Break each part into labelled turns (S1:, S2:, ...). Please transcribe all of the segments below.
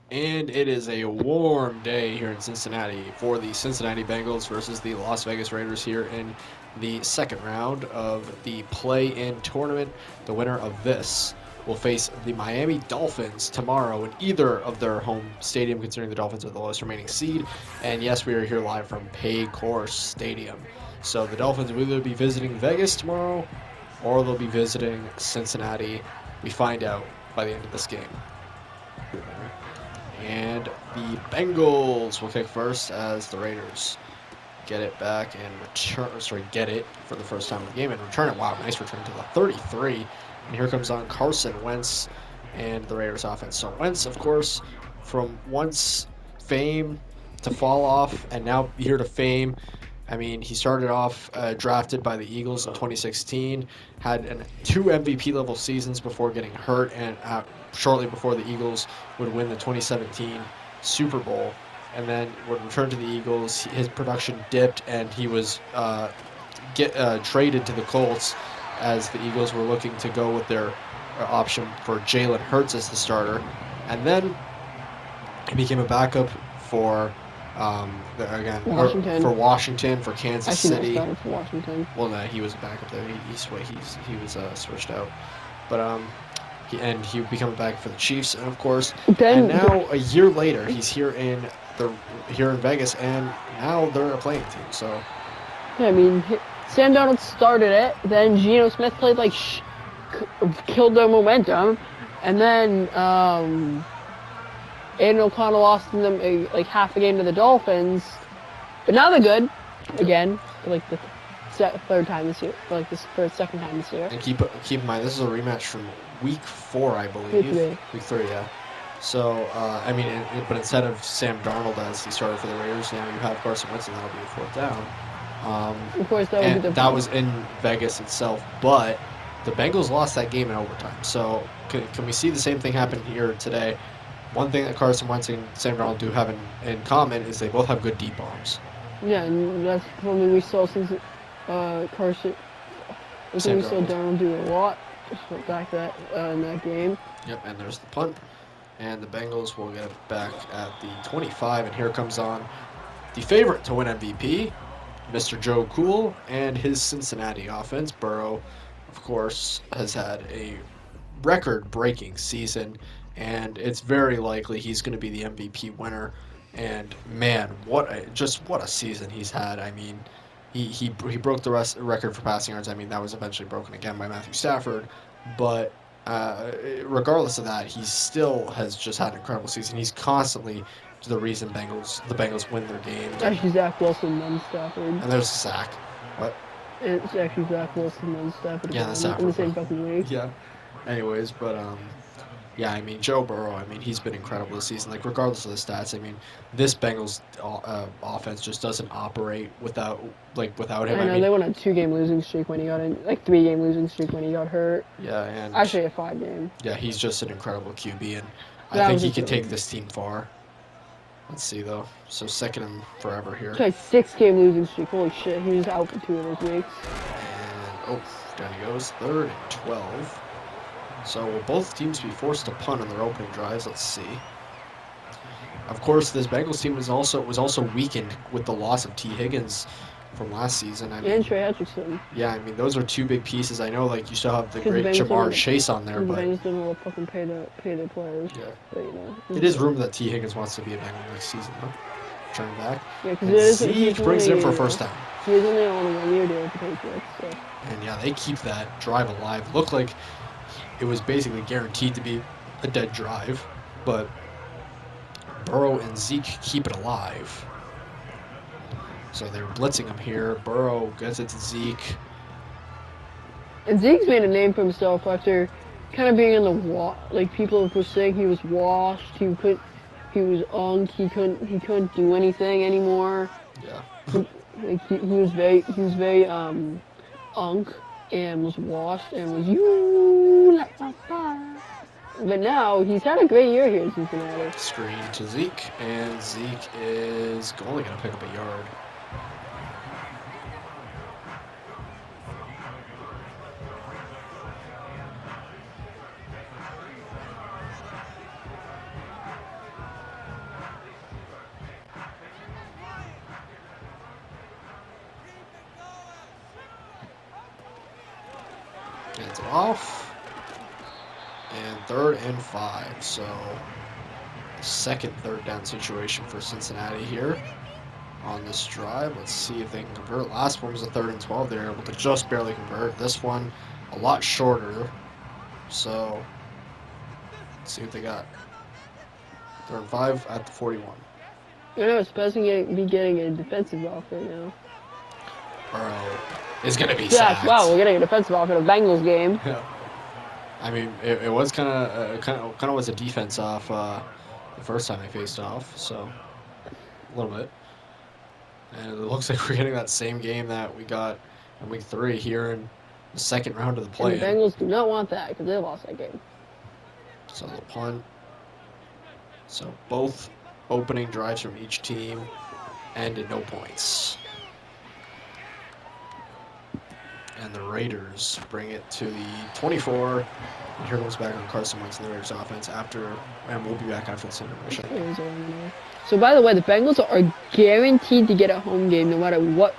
S1: And it is a warm day here in Cincinnati for the Cincinnati Bengals versus the Las Vegas Raiders here in the second round of the play-in tournament. The winner of this will face the Miami Dolphins tomorrow in either of their home stadium, considering the Dolphins are the lowest remaining seed. And yes, we are here live from Paycor Stadium. So the Dolphins will either be visiting Vegas tomorrow or they'll be visiting Cincinnati. We find out by the end of this game. And the Bengals will kick first as the Raiders get it back and get it for the first time in the game and return it. Wow, nice return to the 33. And here comes on Carson Wentz and the Raiders offense. So Wentz, of course, from once fame to fall off and now here to fame. I mean, he started off drafted by the Eagles in 2016, had two MVP level seasons before getting hurt, and shortly before the Eagles would win the 2017 Super Bowl. And then would return to the Eagles. His production dipped, and he was traded to the Colts as the Eagles were looking to go with their option for Jalen Hurts as the starter. And then he became a backup for
S2: Washington.
S1: for Washington, for Kansas City.
S2: Started for Washington.
S1: Well, no, he was a backup there. He was switched out, but he became a backup for the Chiefs, and of course, and now a year later, he's here in Vegas, and now they're a playing team. So,
S2: yeah, I mean, Sam Darnold started it. Then Geno Smith played killed their momentum, and then Aiden O'Connell lost them half a game to the Dolphins, but now they're good again for the third time this year, for the second time this year.
S1: And keep in mind, this is a rematch from Week 4, I believe. Week 3, yeah. So I mean, but instead of Sam Darnold as he started for the Raiders, now you have Carson Wentz, and that'll be a fourth down.
S2: Of course, that
S1: was in Vegas itself, but the Bengals lost that game in overtime. So can we see the same thing happen here today? One thing that Carson Wentz and Sam Darnold do have in common is they both have good deep arms.
S2: Yeah, and that's something we saw since Carson. I think we saw Darnold do a lot just back in that game.
S1: Yep, and there's the punt. And the Bengals will get it back at the 25. And here comes on the favorite to win MVP, Mr. Joe Cool, and his Cincinnati offense. Burrow, of course, has had a record-breaking season, and it's very likely he's going to be the MVP winner. And man, what a season he's had. I mean, he broke the record for passing yards. I mean, that was eventually broken again by Matthew Stafford, but regardless of that, he still has just had an incredible season. He's constantly the reason the Bengals win their games.
S2: Actually, Zach Wilson then Stafford.
S1: And there's Zach. What?
S2: It's actually Zach Wilson then Stafford.
S1: Yeah, that's Stafford.
S2: In the same fucking league.
S1: Yeah. Anyways, but yeah, I mean, Joe Burrow, I mean, he's been incredible this season. Regardless of the stats, I mean, this Bengals offense just doesn't operate without him.
S2: I know, they went on a 2-game losing streak when he got in, 3-game losing streak when he got hurt.
S1: Yeah, and
S2: actually a 5-game.
S1: Yeah, he's just an incredible QB, and I think he can take this team far. Let's see, though. So second and forever here.
S2: He's 6-game losing streak. Holy shit, he was out for 2 of those weeks.
S1: And, down he goes. 3rd and 12. So will both teams be forced to punt on their opening drives? Let's see. Of course, this Bengals team was also weakened with the loss of T. Higgins from last season.
S2: And Trey Hendrickson.
S1: Yeah, I mean, those are two big pieces. I know, you still have the great Jamar Chase on there, but
S2: the Bengals didn't want to fucking pay their players.
S1: Yeah,
S2: but
S1: it is rumored that T. Higgins wants to be a Bengal next season, huh? Turn back.
S2: Yeah, because
S1: Zeke brings it in for a first down.
S2: He was only on a 1-year deal with the Patriots. So.
S1: And yeah, they keep that drive alive. Looked like it was basically guaranteed to be a dead drive, but Burrow and Zeke keep it alive. So they're blitzing him here. Burrow gets it to Zeke.
S2: And Zeke's made a name for himself after kind of being in the people were saying he was washed. He was unk. He couldn't do anything anymore.
S1: Yeah.
S2: He was very unk and was washed and was but now he's had a great year here in Cincinnati.
S1: Screen to Zeke, and Zeke is only going to pick up a yard. Hands it off. And 3rd and 5. So, second 3rd down situation for Cincinnati here on this drive. Let's see if they can convert. Last one was a 3rd and 12. They were able to just barely convert. This one, a lot shorter. So, let's see what they got. 3rd and 5 at the 41.
S2: I know, it's supposed to be getting a defensive off right now.
S1: Burrow is going to be
S2: Yeah,
S1: sacked.
S2: wow, we're getting a defensive off in a Bengals game.
S1: Yeah. I mean, it was kind of was a defense off the first time they faced off, so a little bit. And it looks like we're getting that same game that we got in week 3 here in the second round of the play.
S2: And the Bengals do not want that because they lost that game.
S1: So the punt. So both opening drives from each team ended no points. And the Raiders bring it to the 24. And here comes back on Carson Wentz and the Raiders offense and we'll be back after this intermission.
S2: So by the way, the Bengals are guaranteed to get a home game no matter what.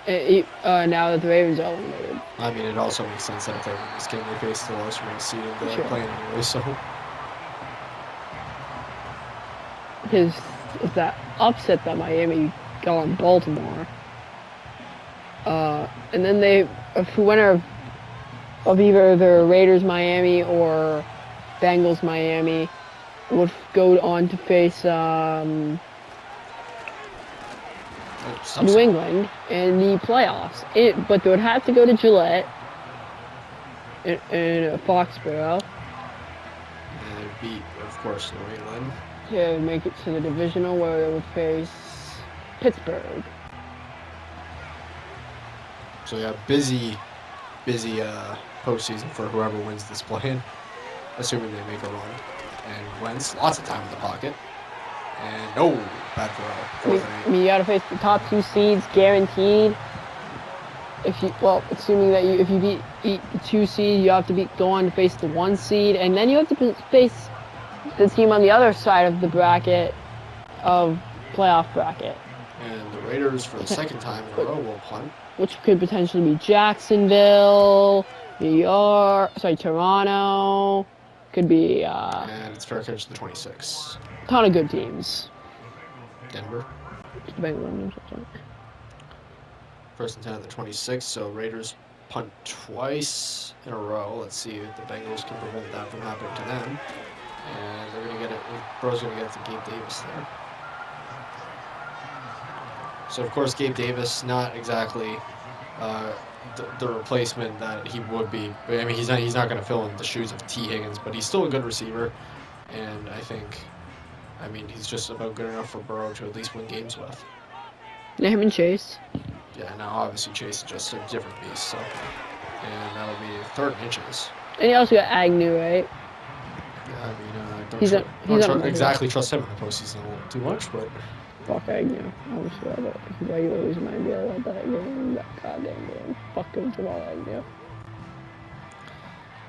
S2: Now that the Ravens are eliminated.
S1: I mean, it also makes sense that if they win this game, they face the lowest ranked seed in the play anyway. So.
S2: Because if that upset that Miami got on Baltimore. And then if the winner of either the Raiders Miami or Bengals Miami would go on to face New England in the playoffs. But they would have to go to Gillette in Foxborough.
S1: And they beat, of course, New England.
S2: To make it to the divisional where they would face Pittsburgh.
S1: So yeah, busy postseason for whoever wins this play-in, assuming they make a run. And Wentz, lots of time in the pocket. And no, bad throw.
S2: You gotta face the top 2 seeds guaranteed. Assuming that if you beat the 2 seed, you have to go on to face the 1 seed, and then you have to face the team on the other side of the bracket, playoff bracket.
S1: And the Raiders, for the second time in a row, will punt.
S2: Which could potentially be Jacksonville, New York, Toronto. Could be.
S1: And it's fair catch the 26.
S2: Ton of good teams.
S1: Denver. First and 10 at the 26. So Raiders punt twice in a row. Let's see if the Bengals can prevent that from happening to them. And they're going to get it. Burrow's going to get it to Gabe Davis there. So, of course, Gabe Davis, not exactly the replacement that he would be. I mean, he's not going to fill in the shoes of T. Higgins, but he's still a good receiver. And I mean, he's just about good enough for Burrow to at least win games with.
S2: Him and Chase.
S1: Yeah, now obviously Chase is just a different beast. So, and that'll be 3rd and inches.
S2: And he also got Agnew, right?
S1: Yeah, I mean, don't exactly trust him in the postseason a little too much, but.
S2: Fuck Agnew. I was sure that you always remind me about that game. That goddamn game. Fuck him for all Agnew.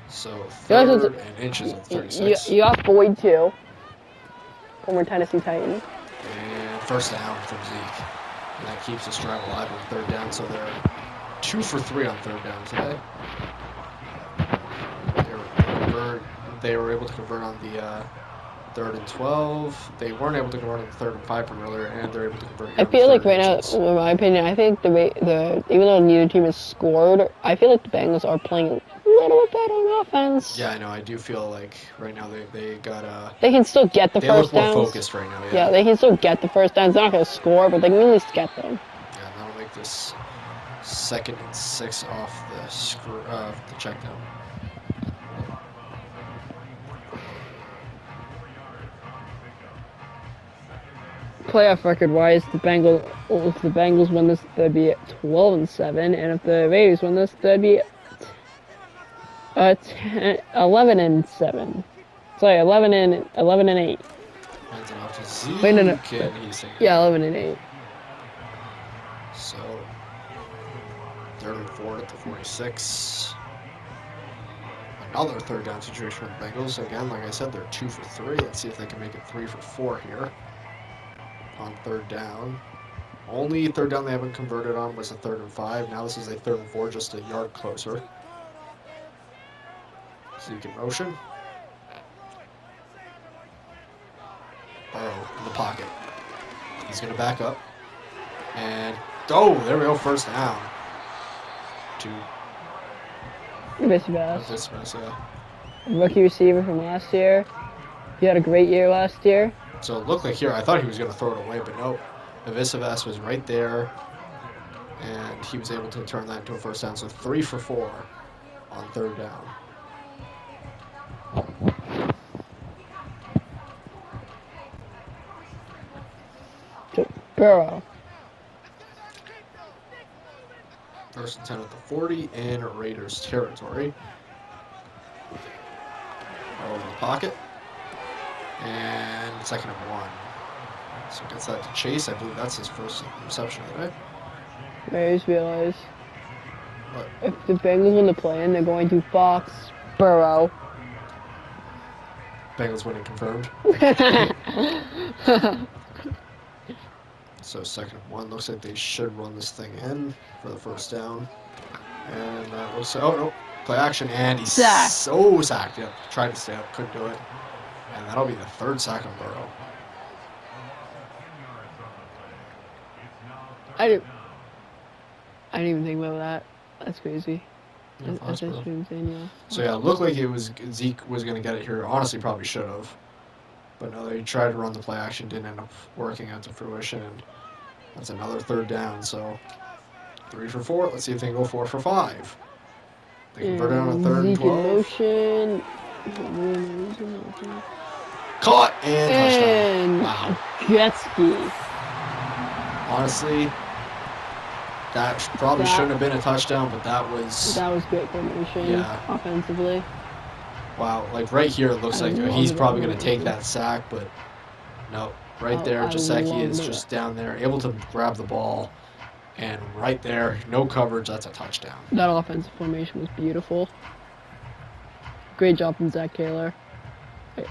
S1: So 3rd and inches of 36.
S2: You got Boyd too. Former Tennessee Titan.
S1: And first down from Zeke. And that keeps this drive alive on 3rd down. So they're 2 for 3 on 3rd down today. They were able to convert on the 3rd and 12. They weren't able to convert on the 3rd and 5 from earlier, and they're able to convert.
S2: I feel like right now, in my opinion, I think the even though neither team has scored, I feel like the Bengals are playing a little bit better on offense.
S1: Yeah, I know. I do feel like right now they got
S2: They can still get the first downs.
S1: They look more focused right now.
S2: Yeah, they can still get the first downs. They're not going to score, but they can at least get them.
S1: Yeah, that'll make this 2nd and 6 off the check down.
S2: Playoff record-wise, if the Bengals win this, they'd be at 12-7, and if the Raiders win this, they'd be 11-7. Sorry, 11-8.
S1: Hands it off to Zeke.
S2: Wait, no. Yeah, 11-8.
S1: So 3rd and 4 at the 46. Another 3rd down situation for the Bengals. Again, like I said, they're 2 for 3. Let's see if they can make it 3 for 4 here. On 3rd down. Only 3rd down they haven't converted on was a 3rd and 5. Now this is a 3rd and 4, just a yard closer. Zeke in motion. Burrow in the pocket. He's going to back up. And, oh, there we go, first down. To
S2: Visibas.
S1: yeah.
S2: Rookie receiver from last year. He had a great year last year.
S1: So it looked like here, I thought he was going to throw it away, but nope. Visibas was right there. And he was able to turn that into a first down. So 3 for 4 on third down.
S2: To Burrow.
S1: First and 10 at the 40 in Raiders territory. Burrow in the pocket. And second and 1. So gets that to Chase. I believe that's his first reception of the day.
S2: I just realized
S1: What?
S2: if the Bengals win the play-in, they're going to Fox Burrow.
S1: Bengals winning confirmed. So second and 1. Looks like they should run this thing in for the first down. And that looks like, oh no, play action. And he's so sacked. Yep, tried to stay up, couldn't do it. And that'll be the third sack on Burrow.
S2: I didn't even think about that. That's crazy.
S1: Yeah,
S2: That's actually insane, yeah.
S1: So yeah, it looked like it was Zeke was going to get it here. Honestly, probably should have. But no, they tried to run the play action, didn't end up working out to fruition. And that's another third down. So 3 for 4. Let's see if they can go 4 for 5. They converted on a third and 12.
S2: Zeke in motion.
S1: Caught and touchdown. Wow.
S2: Jet ski.
S1: Honestly, that probably shouldn't have been a touchdown, but that was
S2: great formation. Offensively.
S1: Wow, like right here, it looks like he's probably going to take that sack, but no, right there, Jaceki is just down there, able to grab the ball, and right there, no coverage, that's a touchdown.
S2: That offensive formation was beautiful. Great job from Zach Taylor.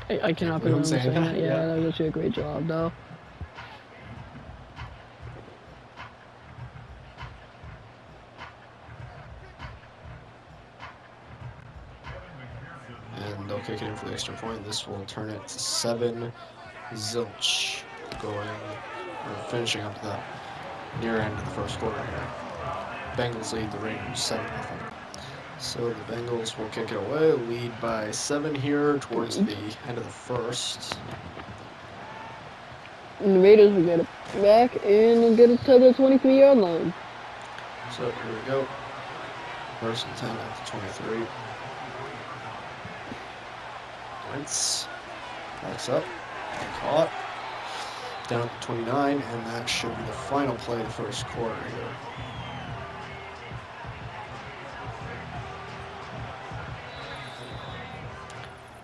S2: I cannot believe I'm saying that. Yeah, that was actually a great job, though.
S1: And they'll kick it in for the extra point. This will turn it to 7 zilch, finishing up the near end of the first quarter here. Bengals lead the Raiders 7-0. So the Bengals will kick it away, lead by 7 here towards the end of the first.
S2: And the Raiders will get it back and get it to the 23-yard line.
S1: So here we go. First and 10 at the 23. Wentz backs up, caught, down at the 29, and that should be the final play of the first quarter here.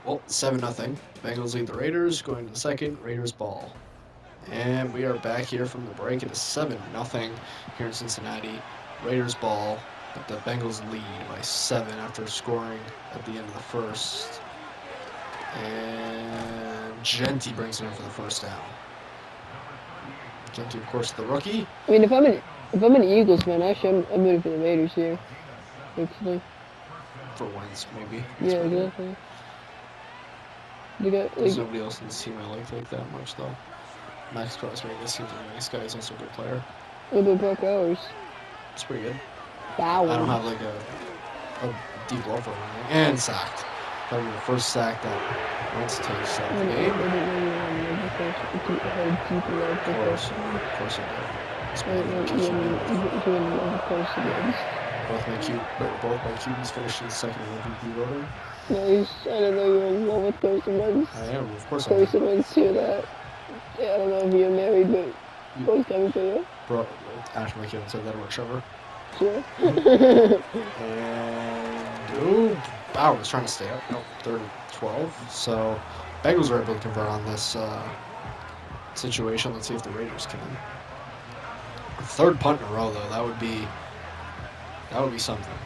S1: Well, 7-0. Bengals lead the Raiders, going to the second, Raiders ball. And we are back here from the break. It is 7-0 here in Cincinnati. Raiders ball, but the Bengals lead by 7 after scoring at the end of the first. And Genty brings it in for the first down. Genty, of course, the rookie.
S2: I mean, if I'm an Eagles fan, actually, I'm rooting for the Raiders here. Actually.
S1: For Wentz, maybe.
S2: Yeah, exactly.
S1: There's nobody else in this team I like that much, though. Max Crosby, I guess, seems like a nice guy. He's also a good player.
S2: What about Brock Bowers?
S1: It's pretty good.
S2: Bowers.
S1: I don't have like a deep love for him. And sacked. That'll be the first sack that Wentz takes out of the game. Of course he did. Both my QBs finished in the second MVP voting.
S2: Nice. I don't know you're in love with Carson Wentz.
S1: I am, of course I am.
S2: Carson Wentz, hear that. Yeah, I don't know if you're married, but both coming for you.
S1: Bro, Ash McKinnon said that about Trevor.
S2: Sure.
S1: And Bauer was trying to stay up. Nope, 3rd and 12. So Bengals are able to convert on this situation. Let's see if the Raiders can. A 3rd punt in a row, though. That would be something.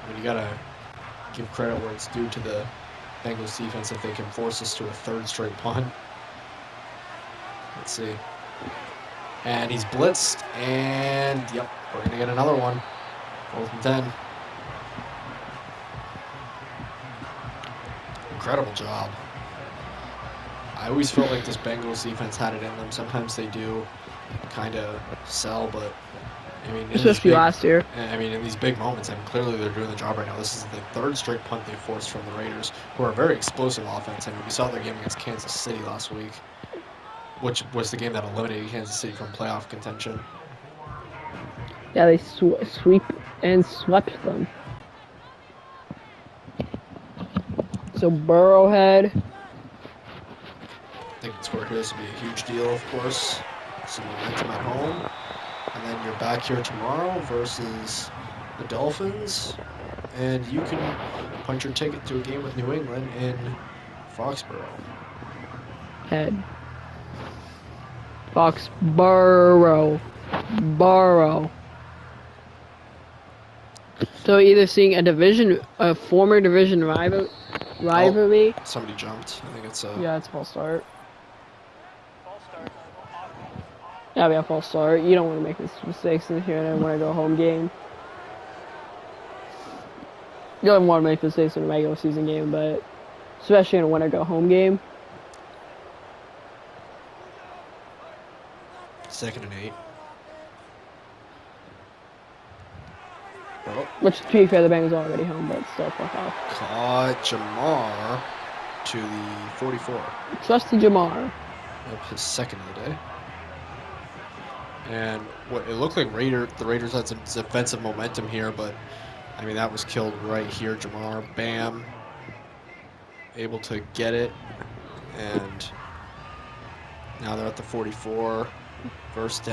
S1: I mean, you gotta give credit where it's due to the Bengals defense if they can force us to a 3rd straight punt. Let's see. And he's blitzed, and yep, we're gonna get another one. 4th and 10. incredible job. I always felt like this Bengals defense had it in them. Sometimes they do kind of sell, but I mean,
S2: Especially last year.
S1: in these big moments, I mean, clearly they're doing the job right now. This is the third straight punt they forced from the Raiders, who are a very explosive offense. I mean, we saw their game against Kansas City last week, which was the game that eliminated Kansas City from playoff contention.
S2: Yeah, they swept them. So Burrowhead.
S1: I think the score here this will be a huge deal, of course. Some momentum at home. And then you're back here tomorrow versus the Dolphins. And you can punch your ticket to a game with New England in Foxborough.
S2: Head. Foxborough. Borough. So either seeing a former division rivalry.
S1: Oh, somebody jumped. I think it's a...
S2: Yeah, it's a false start. Yeah, false start. You don't want to make mistakes in here and then want to go home game. You don't want to make mistakes in a regular season game, but especially in a winter go home game.
S1: 2nd and 8. Oh.
S2: Which, to be fair, the Bengals are already home, but still, fuck off.
S1: Caught Jamar to the 44.
S2: Trusty Jamar.
S1: Yep, his second of the day. And what it looked like the Raiders had some defensive momentum here, but I mean that was killed right here. Jamar, bam, able to get it, and now they're at the 44, first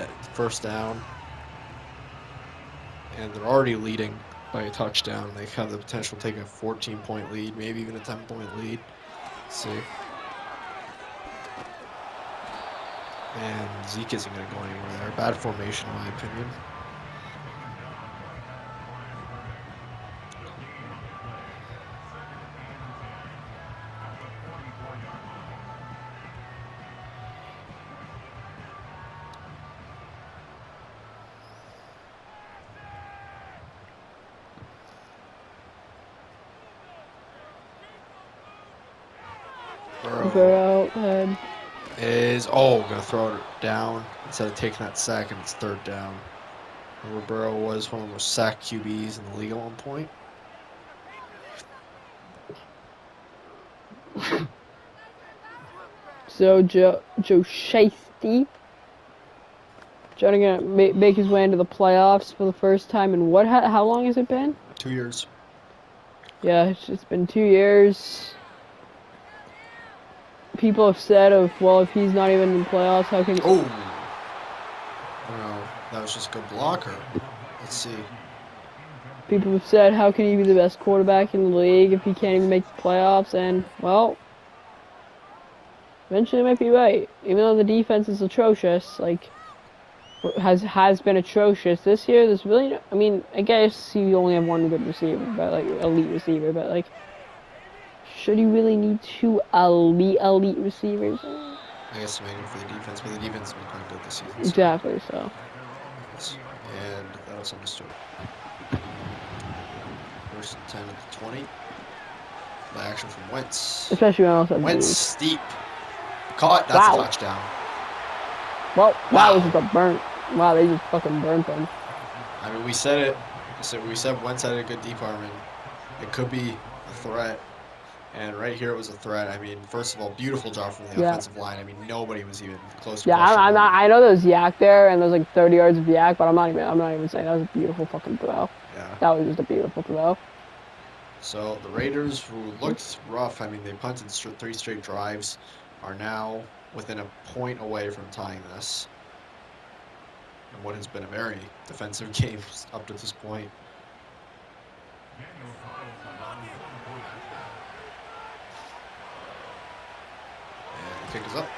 S1: down, and they're already leading by a touchdown. They have the potential to take a 14-point lead, maybe even a 10-point lead. Let's see. And Zeke isn't going to go anywhere there. Bad formation, in my opinion.
S2: Burrow head.
S1: Gonna throw it down instead of taking that sack, and it's 3rd down. Remember, Burrow was one of the most sacked QBs in the league at one point.
S2: So Joe Shiesty trying to make his way into the playoffs for the first time in what? How long has it been?
S1: 2 years.
S2: Yeah, it's been 2 years. People have said well, if he's not even in the playoffs, how can he...
S1: Oh! No, that was just a good blocker. Let's see.
S2: People have said, how can he be the best quarterback in the league if he can't even make the playoffs? And, well, eventually they might be right. Even though the defense is atrocious, like, has been atrocious this year, there's really no, I mean, I guess you only have one good receiver, but, like, elite receiver, but, like, should you really need 2 elite receivers?
S1: I guess maybe for the defense, but the defense has been quite good this season. So.
S2: Exactly, so.
S1: And that was understood. 1st and 10 at the 20. Play action from Wentz.
S2: Especially when also
S1: Wentz steep. Caught. That's a touchdown.
S2: Well, that was just a burnt. Wow, they just fucking burnt them.
S1: I mean, we said it. We said Wentz had a good deep arm, and it could be a threat. And right here it was a threat. I mean, first of all, beautiful job from the offensive line. I mean, nobody was even close to
S2: I know there's yak there, and there's like 30 yards of yak, but I'm not even saying that was a beautiful fucking throw.
S1: Yeah.
S2: That was just a beautiful throw.
S1: So the Raiders, who looked rough, I mean, they punted 3 straight drives, are now within a point away from tying this. And what has been a very defensive game up to this point. And the kick is up.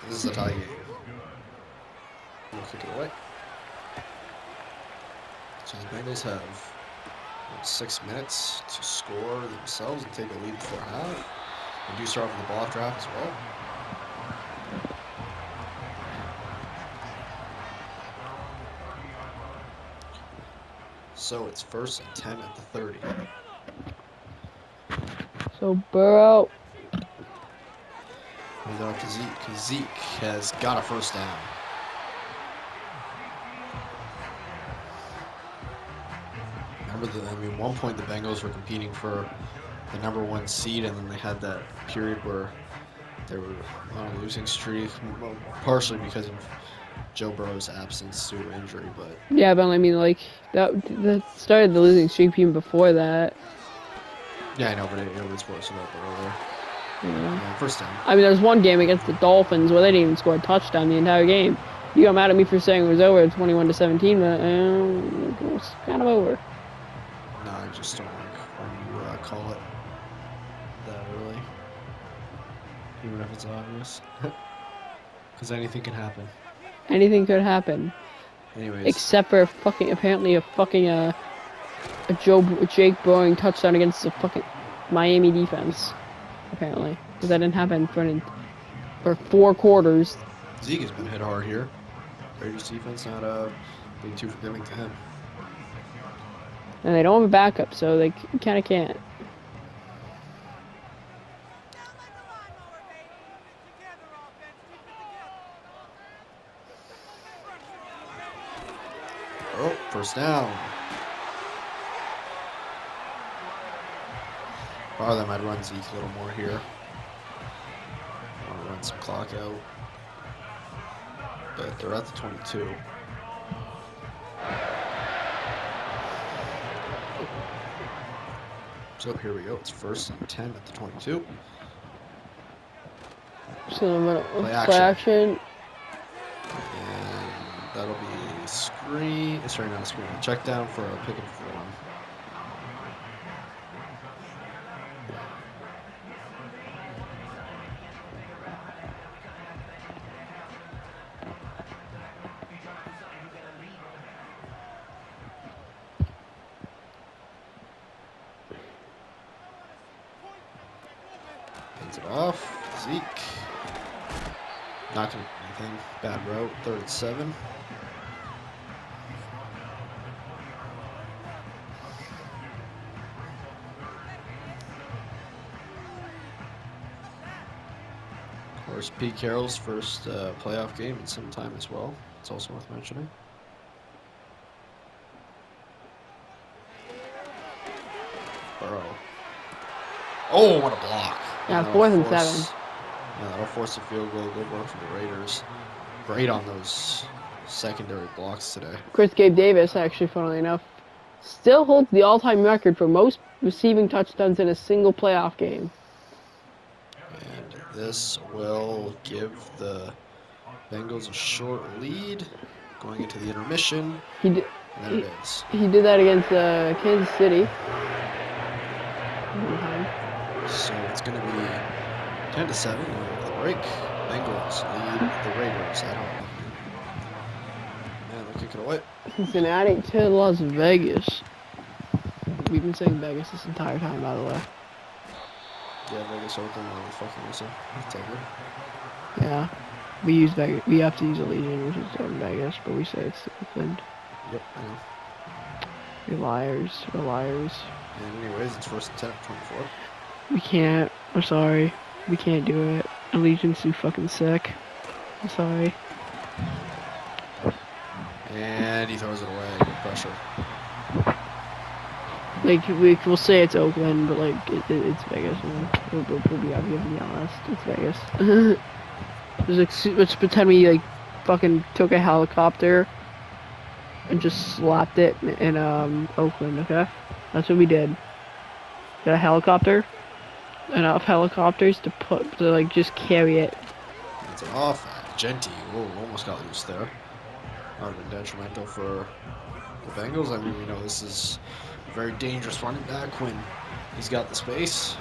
S1: This is a tie game. We'll kick it away. So the Bengals have 6 minutes to score themselves and take a lead before half. They do start with the ball after half as well. So it's 1st and 10 at the 30.
S2: So Burrow.
S1: Hand it off to Zeke. Zeke has got a first down. Remember, one point the Bengals were competing for the #1 seed, and then they had that period where they were on a losing streak, partially because of Joe Burrow's absence due to injury, but
S2: Yeah, but I mean, like that started the losing streak even before that.
S1: yeah, I know, but it was worse a little bit earlier.
S2: Yeah.
S1: First down.
S2: I mean, there was one game against the Dolphins where they didn't even score a touchdown the entire game. You got mad at me for saying it was over 21-17, but it was kind of over.
S1: No, I just don't like when you call it that early, even if it's obvious, because anything can happen.
S2: Anything could happen.
S1: Anyways,
S2: Except for apparently a Jake Boring touchdown against the fucking Miami defense. Apparently, because that didn't happen for 4 quarters.
S1: Zeke has been hit hard here. Raiders defense not being too forgiving to him.
S2: And they don't have a backup, so they kind of can't.
S1: Oh, first down. Part of them I'd run Zeke a little more here. I want to run some clock out. But they're at the 22. So here we go. It's 1st and 10 at the 22.
S2: So I'm gonna play action.
S1: And that'll be screen. Sorry, not a screen. Check down for a pick and 4. Hands it off. Zeke. Not going to do anything. Bad route. 3rd and 7. Of course, Pete Carroll's first playoff game in some time as well. It's also worth mentioning. Burrow. Oh, what a block.
S2: Yeah, 4th and 7.
S1: Yeah, that'll force a field goal. Good work for the Raiders. Great on those secondary blocks today.
S2: Chris Gabe Davis, actually, funnily enough, still holds the all-time record for most receiving touchdowns in a single playoff game.
S1: And this will give the Bengals a short lead going into the intermission.
S2: He did.
S1: And there it is.
S2: He did that against Kansas City.
S1: So it's going to be 10-7 going into the break. Bengals lead the Raiders at home. And they'll kick it away.
S2: Cincinnati to Las Vegas. We've been saying Vegas this entire time, by the way.
S1: Yeah, Vegas, Oakland, all the fucking listen. It's all good.
S2: Yeah. We use Vegas. We have to use Allegiant, which is in Vegas, but we say it's Oakland.
S1: Yep, I know.
S2: We're liars. We're liars.
S1: And anyways, it's 1st and 10 at 24.
S2: We can't. We're sorry. We can't do it. Allegiant's too fucking sick. I'm sorry.
S1: And he throws it away. Good pressure.
S2: Like, we'll say it's Oakland, but, like, it's Vegas, man. We'll be honest. It's Vegas. Let's pretend we, like, fucking took a helicopter and just slapped it in, Oakland, okay? That's what we did. Got a helicopter. Enough helicopters to just carry it.
S1: It's off. Genty. Whoa, almost got loose there. That would have been detrimental for the Bengals. I mean, we know this is a very dangerous running back when he's got the space.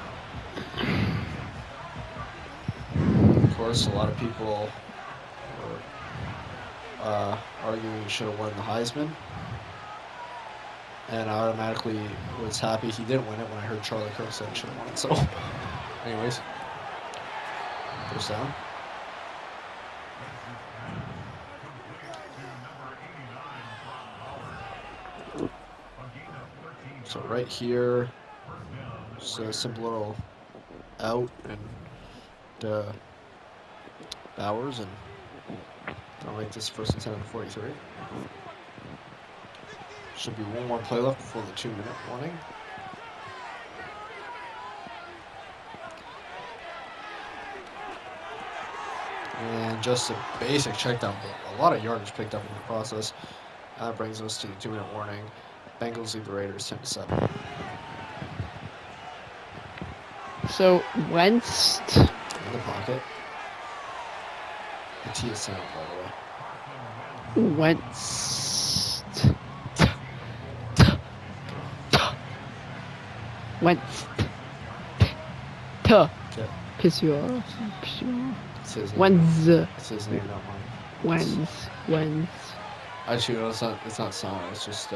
S1: Of course, a lot of people were arguing he should have won the Heisman. And I automatically was happy he didn't win it when I heard Charlie Kirk say he should have won it. So, anyways, first down. So right here, just a simple little out and Bowers, and gonna make this first and 10 at the 43. Should be one more play left before the 2-minute warning. And just a basic check down, but a lot of yardage picked up in the process. That brings us to the 2-minute warning. Bengals lead the Raiders 10-7.
S2: So Wentz.
S1: In the pocket. The T is silent, by the way.
S2: Wentz. Wentz.
S1: Yeah.
S2: Piss you off. Piss you off.
S1: It's his name.
S2: Wentz.
S1: It's his name, not mine.
S2: Wentz.
S1: Actually, no, it's not silent. It's just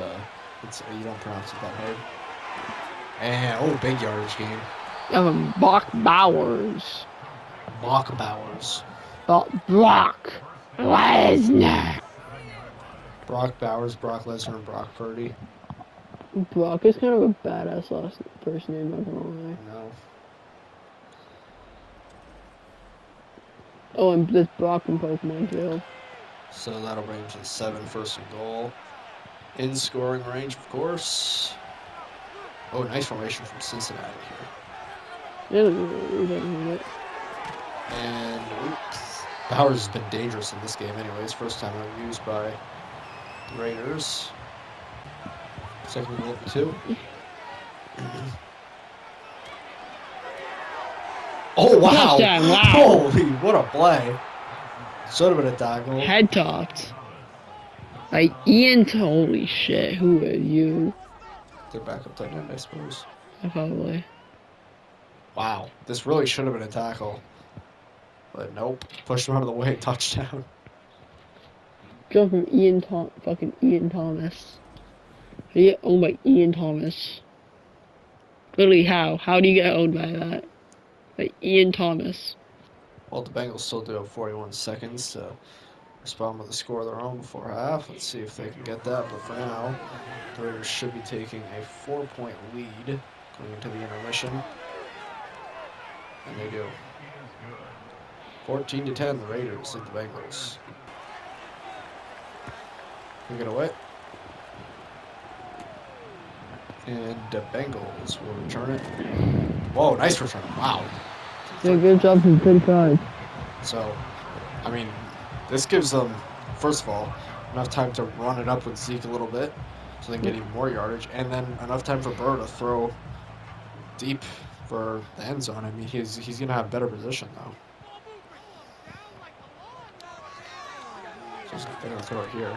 S1: it's you don't pronounce it that hard. And big yardage gain.
S2: Brock Bowers.
S1: Brock Bowers.
S2: Brock Lesnar.
S1: Brock Bowers, Brock Lesnar, and Brock Purdy.
S2: Brock is kind of a badass first name, not gonna lie.
S1: No.
S2: Oh, and there's Brock from Pokemon too.
S1: So that'll bring to 7 first and goal. In scoring range, of course. Oh, nice formation from Cincinnati here.
S2: Yeah, we didn't need it.
S1: And oops. Bowers has been dangerous in this game anyways. First time out used by the Raiders. Second goal for 2. Oh, wow.
S2: Touchdown, wow.
S1: Holy, what a play. Should have been a tackle.
S2: Head topped. Like, Ian, holy shit, who are you?
S1: Their backup tight end, I suppose.
S2: Probably.
S1: Wow, this really should have been a tackle. But nope. Pushed him out of the way, touchdown.
S2: Go from fucking Ian Thomas. He get owned by Ian Thomas. Literally, how? How do you get owned by that? Like, Ian Thomas.
S1: Well, the Bengals still do have 41 seconds to respond with a score of their own before half. Let's see if they can get that. But for now, the Raiders should be taking a 4-point lead going into the intermission. And they do. 14-10, the Raiders lead the Bengals. Kick it away. And the Bengals will return it. Whoa, nice return. Wow.
S2: Yeah, good job from 35.
S1: So, I mean, this gives them, first of all, enough time to run it up with Zeke a little bit so they can get even more yardage, and then enough time for Burrow to throw deep for the end zone. I mean, he's going to have better position, though. So they're going to throw it here.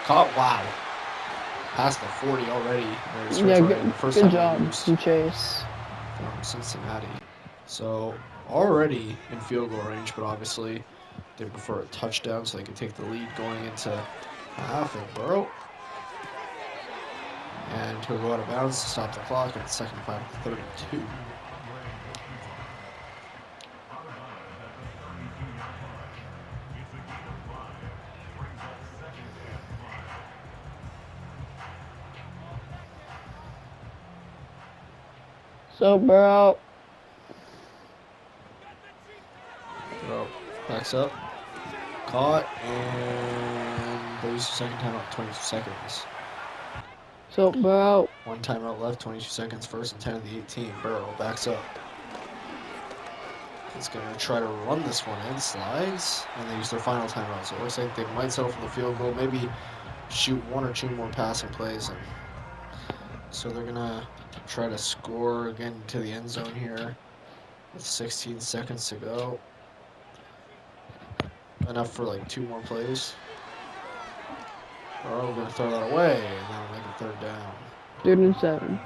S1: Caught, wow. Past the 40 already.
S2: Yeah, good job from Chase.
S1: From Cincinnati. So, already in field goal range, but obviously they prefer a touchdown so they can take the lead going into half. And Burrow. And he'll go out of bounds to stop the clock at second and 5 at 32.
S2: So, Burrow.
S1: Burrow backs up. Caught. And they use the second timeout, 22 seconds.
S2: So, Burrow.
S1: One timeout left, 22 seconds, first and 10 of the 18. Burrow backs up. He's going to try to run this one in, slides, and they use their final timeout. So it looks like they might settle for the field goal, maybe shoot 1 or 2 more passing plays. And so they're going to try to score again to the end zone here with 16 seconds to go. Enough for like 2 more plays. Burrow going to throw that away, and that'll make it 3rd down.
S2: 3rd and 7.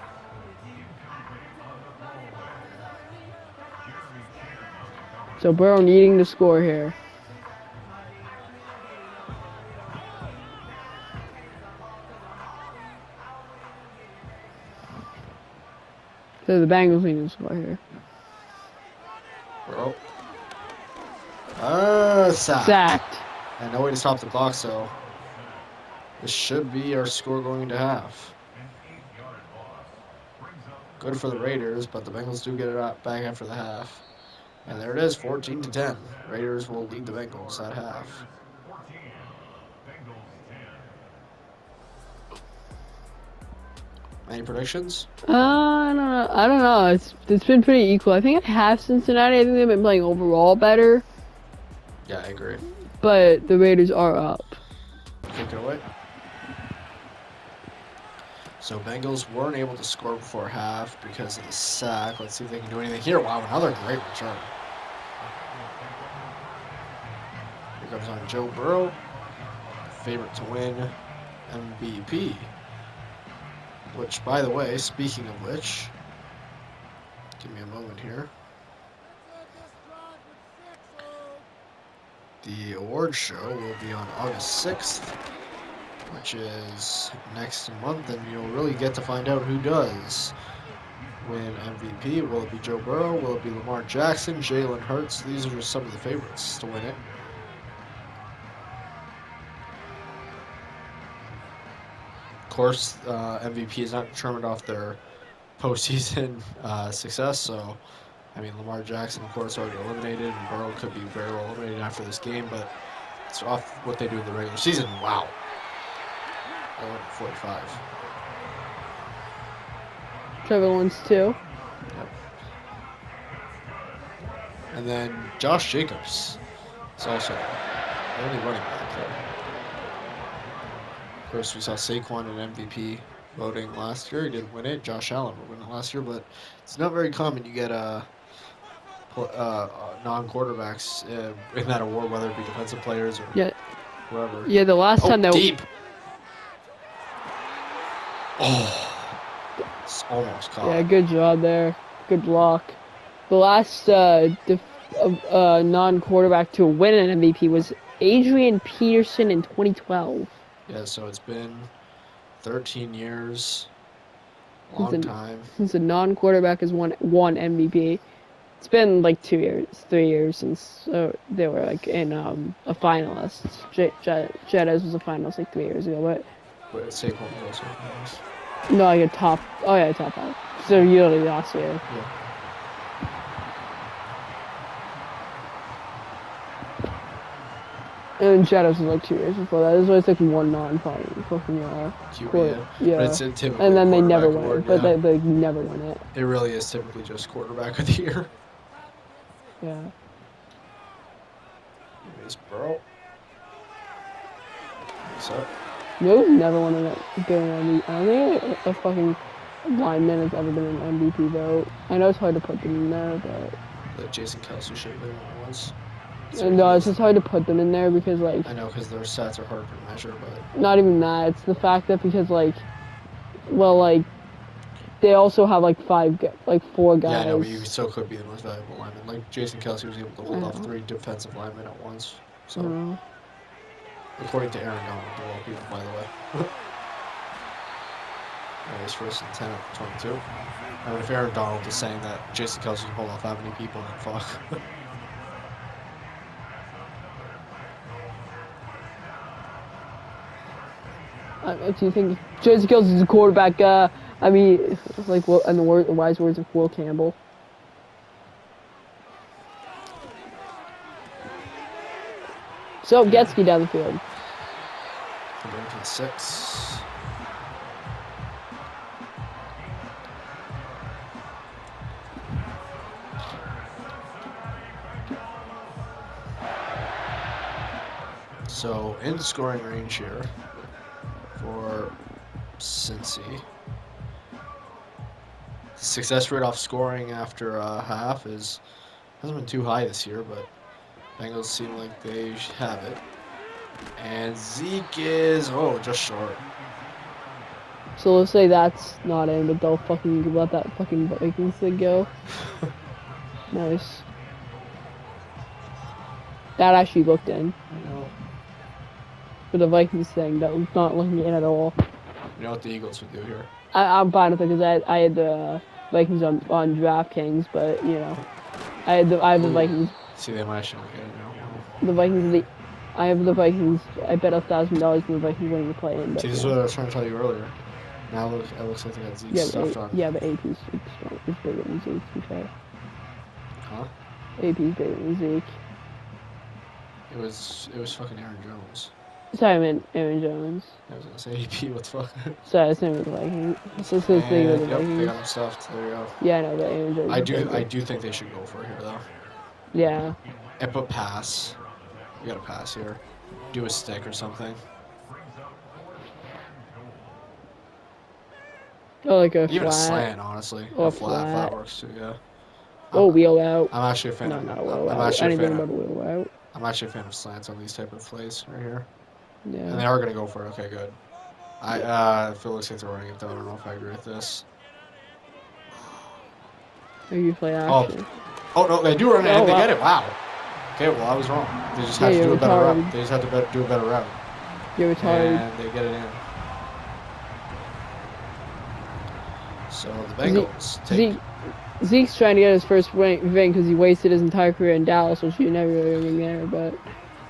S2: So Burrow needing to score here. So the Bengals needing to score here.
S1: Burrow. Sacked.
S2: Sacked.
S1: And no way to stop the clock, so this should be our score going into half. good for the Raiders, but the Bengals do get it back after the half. And there it is, 14-10. Raiders will lead the Bengals at half. Any predictions?
S2: I don't know. I don't know. It's been pretty equal. I think at half Cincinnati. I think they've been playing overall better,
S1: Yeah, I agree.
S2: but the Raiders are up.
S1: Kick it away. So Bengals weren't able to score before half because of the sack. Let's see if they can do anything here. Wow, another great return. Here comes on Joe Burrow. Favorite to win MVP. Which, by the way, speaking of which, give me a moment here. The award show will be on August 6th, which is next month, and you'll really get to find out who does win MVP. Will it be Joe Burrow? Will it be Lamar Jackson? Jalen Hurts? These are just some of the favorites to win it. Of course, MVP is not determined off their postseason success, so I mean, Lamar Jackson, of course, already eliminated, and Burrow could be very well eliminated after this game, but it's off what they do in the regular season. Wow. 45.
S2: Trevor Lawrence too.
S1: Yep. And then Josh Jacobs is also the only running back there. Of course, we saw Saquon in MVP voting last year. He didn't win it. Josh Allen would win it last year, but it's not very common you get non-quarterbacks in that award, whether it be defensive players or whoever.
S2: Yeah, the last time that
S1: deep. Oh, it's almost caught.
S2: Yeah, good job there. Good block. The last non-quarterback to win an MVP was Adrian Peterson in 2012.
S1: Yeah, so it's been 13 years. Long time.
S2: Since a non-quarterback has won MVP. It's been like 2 years, 3 years since they were like in a finalist. Jettas was a finalist like 3 years ago, but
S1: Saquon was also a finalist.
S2: No, like a top. Oh yeah, top 5. So usually last year.
S1: Yeah.
S2: And Shadows was like 2 years before that. It was always like one non-fucking
S1: QB,
S2: yeah.
S1: But it's typically
S2: and then they never
S1: win
S2: it. But they never win it.
S1: It really is typically just quarterback of the year.
S2: Yeah.
S1: Anyways, Burrow. What's up?
S2: No's never won it. Been an MVP. I don't think a fucking lineman has ever been an MVP though. I know it's hard to put them in there, but
S1: Jason Kelsey should have been one of those.
S2: No, it's just hard to put them in there because like.
S1: I know, because their stats are harder to measure, but.
S2: Not even that. It's the fact that because like, well, like, they also have like 4 guys.
S1: Yeah, I know, but you still could be the most valuable lineman. Like Jason Kelsey was able to hold off 3 defensive linemen at once. So. According to Aaron Donald, of all people, by the way. Anyways, first and 10 at 22. I mean, if Aaron Donald is saying that Jason Kelsey can hold off that many people, then fuck.
S2: Do you think Jason Kelsey is a quarterback? I mean, like, in the wise words of Will Campbell. So Getsky down the field.
S1: Coming to the 6. So in scoring range here for Cincy. Success rate off scoring after half hasn't been too high this year, but Bengals seem like they have it. And Zeke is, just short.
S2: So let's say that's not in, but they'll fucking let that fucking Vikings thing go. Nice. That actually looked in.
S1: I know.
S2: For the Vikings thing, that was not looking in at all.
S1: You know what the Eagles would do here?
S2: I'm fine with it because I had the Vikings on DraftKings, but you know, I have the Vikings.
S1: See, they might actually look at it now.
S2: The Vikings, I have the Vikings. I bet $1,000 on the Vikings winning the play-in.
S1: See, this is what I was trying to tell you earlier. Now it looks like they got Zeke
S2: Yeah,
S1: stuffed on.
S2: but AP's strong. Is bigger than Zeke, to be fair.
S1: Huh?
S2: AP's bigger than Zeke.
S1: It was fucking Aaron Jones.
S2: Sorry, I meant Aaron Jones.
S1: I was gonna say AP. What the fuck?
S2: Sorry, it's not with the Vikings. It's just the thing with the
S1: Yep,
S2: Vikings.
S1: they got him stuffed. There you go.
S2: Yeah, I know, but Aaron Jones is bigger.
S1: I do think they should go for it here though.
S2: Yeah.
S1: And put pass. You gotta pass here. Do a stick or something.
S2: Oh, like a
S1: Even
S2: flat.
S1: a slant, honestly.
S2: Or
S1: A flat
S2: flat.
S1: works too. Yeah.
S2: Oh, wheel out.
S1: I'm actually a fan
S2: No,
S1: of.
S2: not a wheel
S1: I'm
S2: out.
S1: actually a
S2: Anything
S1: fan
S2: but
S1: of.
S2: a wheel out.
S1: I'm actually a fan of slants on these type of plays right here.
S2: Yeah.
S1: And they are gonna go for it. Okay, good. I feel like they're running it though. I don't know if I agree with this.
S2: Or you play action.
S1: Oh no, they do run it
S2: Oh,
S1: and they
S2: wow.
S1: get it. Wow. Okay, well I was wrong. They just had to
S2: you're
S1: do a better
S2: retarded.
S1: route. They just had to do a better route.
S2: You're retarded.
S1: And they get it in. So the Bengals take.
S2: Zeke's trying to get his first ring because he wasted his entire career in Dallas, which you never really there, but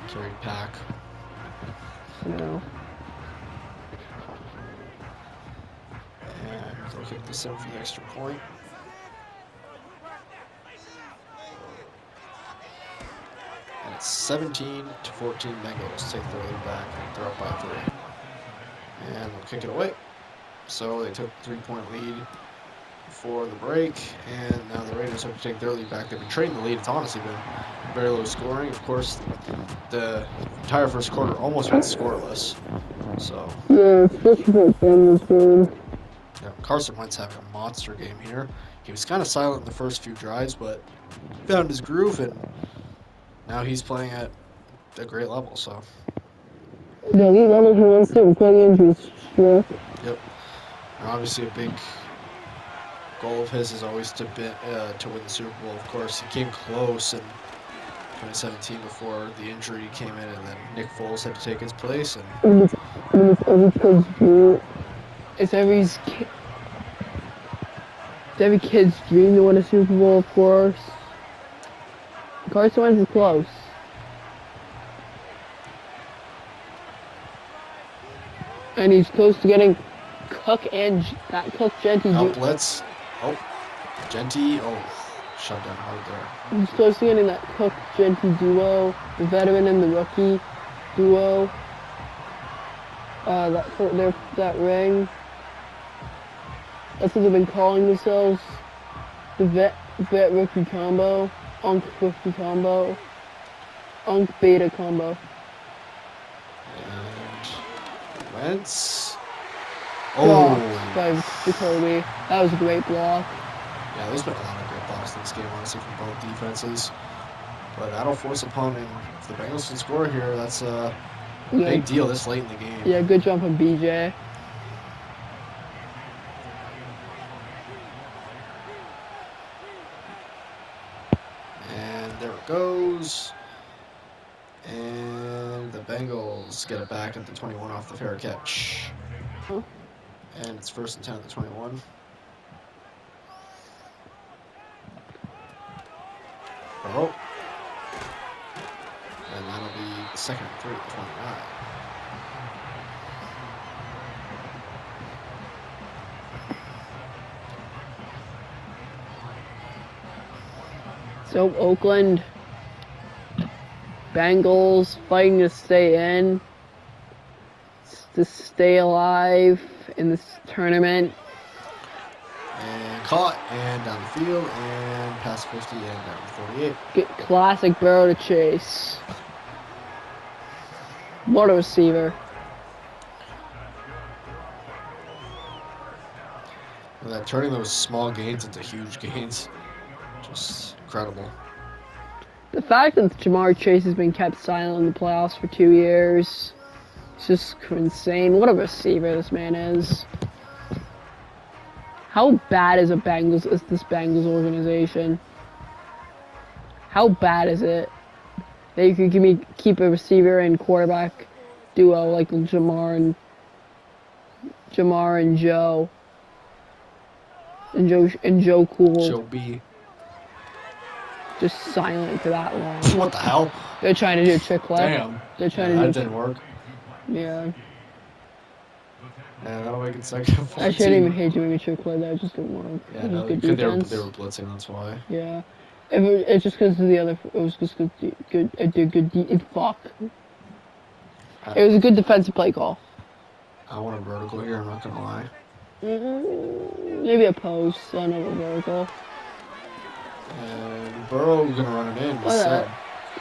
S1: Carried pack.
S2: no.
S1: And they'll kick this in for the extra point. And it's 17-14 Bengals take their lead back. They're up by 3. And they'll kick it away. So they took a 3-point lead before the break, and now the Raiders have to take their lead back. They've been trading the lead. It's honestly been very low scoring. Of course, the entire first quarter almost went scoreless. So
S2: Yeah, especially for a Bengals game.
S1: yeah, Carson Wentz having a monster game here. He was kind of silent in the first few drives, but found his groove, and now he's playing at a great level. So
S2: No, he wants to play injuries. Yeah.
S1: yep, and obviously a big goal of his is always to win the Super Bowl. Of course, he came close in 2017 before the injury came in, and then Nick Foles had to take his place. And
S2: It's every kid's dream to win a Super Bowl, of course. Carson Wentz is close. And he's close to getting Cook and that Cook Genty.
S1: Blitz. Oh, Genty. Oh, shut down hard there.
S2: He's close to getting that Cook Genty duo, the veteran and the rookie duo. That ring. That's what they've been calling themselves. The vet rookie combo, Unk rookie combo, Unk beta combo.
S1: And Wentz.
S2: Blocked
S1: Oh,
S2: by Jacoby. That was a great block.
S1: yeah, there's been a lot of great blocks in this game, honestly, from both defenses. But that'll force a punt, and if the Bengals can score here, that's a big deal this late in the game.
S2: Yeah, good jump from BJ.
S1: And there it goes. And the Bengals get it back at the 21 off the fair catch. And it's 1st and 10 at the 21. Oh. And that'll be the 2nd and 3 at the 29.
S2: So Oakland Bengals fighting to stay in, to stay alive in this tournament.
S1: And caught, and down the field, and past 50, and down to 48.
S2: Get classic Burrow to chase. What a receiver.
S1: And that turning those small gains into huge gains, just incredible.
S2: The fact that Jamar Chase has been kept silent in the playoffs for 2 years, it's just insane. What a receiver this man is. How bad is this Bengals organization? How bad is it that you could keep a receiver and quarterback duo like Jamar and Joe and Joe Cool
S1: Joe B.
S2: just silent for that long?
S1: What the hell?
S2: They're trying to do a trick play.
S1: Damn.
S2: They're trying
S1: Yeah,
S2: to
S1: that didn't work.
S2: Yeah.
S1: And that'll make it second and 14.
S2: Actually, I didn't even hate you when you trick play that. I just didn't want to.
S1: Yeah,
S2: It was
S1: no,
S2: good
S1: because
S2: defense.
S1: they were blitzing. That's why.
S2: Yeah. It's just because of the other. It was just good. I did good. Fuck. It was a good defensive play call.
S1: I want a vertical here. I'm not gonna lie.
S2: Maybe a post. I know a vertical.
S1: And Burrow's gonna run it in. He's sub.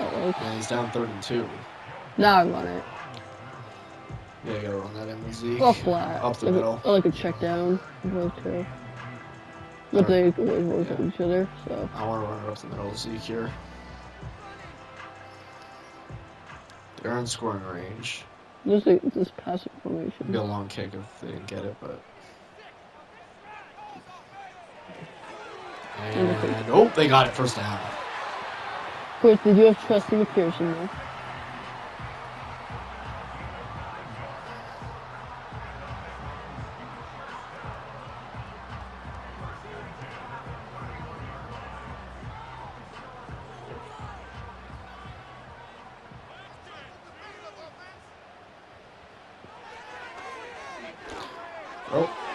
S1: And he's down 32.
S2: Now I run it.
S1: Yeah, you gotta run that in with Zeke.
S2: Well, flat.
S1: Up the middle.
S2: Like a check down. Those two. But they always work at each other, so.
S1: I want to run it up the middle of Zeke here. They're in scoring range.
S2: This passive formation.
S1: It'd be a long kick if they didn't get it, but. And oh, they got it first down.
S2: Of course, they do have Trusty McPherson though.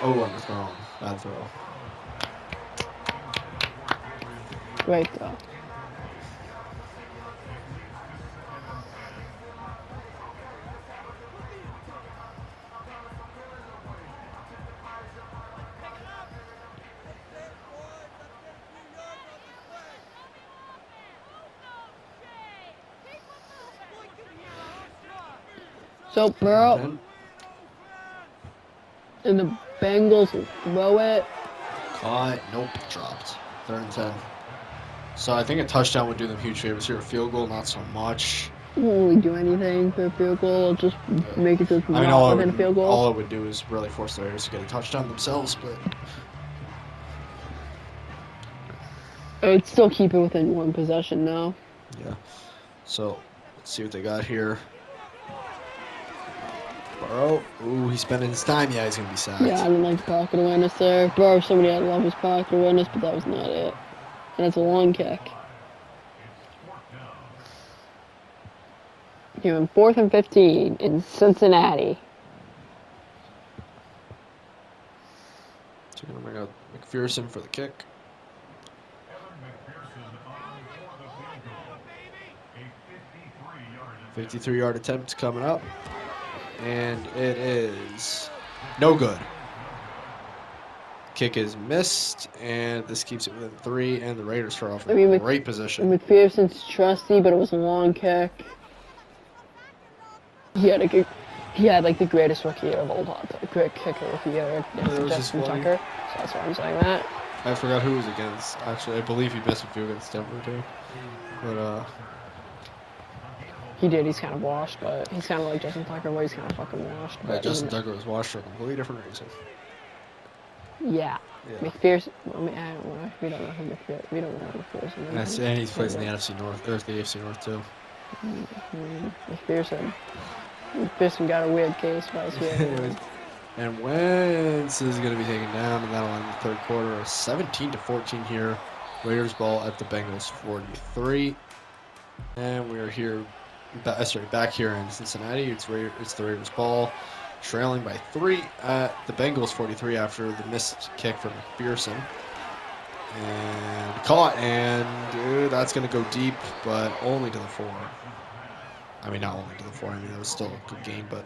S1: Oh, underthrown. Bad throw.
S2: Great throw. So Burrow and the Bengals will throw it.
S1: Caught. Nope. Dropped. 3rd and 10. So I think a touchdown would do them huge favors here. A field goal, not so much.
S2: Won't really do anything for a field goal. Just make it so it's not within a field goal.
S1: All it would do is really force the Raiders to get a touchdown themselves, but
S2: I'd still keep it within 1 possession now.
S1: Yeah. So let's see what they got here. Burrow. Ooh, he's spending his time. Yeah, he's gonna be sacked.
S2: Yeah, I didn't like the pocket awareness there. Burrow, somebody I love his pocket awareness, but that was not it. And it's a long kick. Doing 4th and 15 in Cincinnati.
S1: So we're gonna bring out McPherson for the kick. 53-yard attempt coming up. And it is no good. Kick is missed, and this keeps it within 3, and the Raiders are off in a great position.
S2: McPherson's trusty, but it was a long kick. He had like the greatest rookie year of all time. Great kicker rookie year. Justin Tucker. So that's why I'm saying that.
S1: I forgot who he was against. Actually, I believe he missed a few against Denver too. But
S2: he did. He's kind of washed, but he's kind of like Justin Tucker, where he's kind of fucking washed.
S1: But Justin Tucker was washed for a completely different reason.
S2: Yeah. McPherson. I mean, I don't know. We don't know who McPherson. We don't know who McPherson is.
S1: And he plays in the NFC North, or the AFC North too.
S2: McPherson got a weird case last year.
S1: And Wentz is going to be taken down, and that'll end the 3rd quarter. 17-14 here. Raiders ball at the Bengals 43. And we are here, back here in Cincinnati. It's the Raiders ball, trailing by 3 at the Bengals 43 after the missed kick from McPherson. And caught, and that's going to go deep, but only to the 4. I mean, not only to the 4. I mean, that was still a good game, but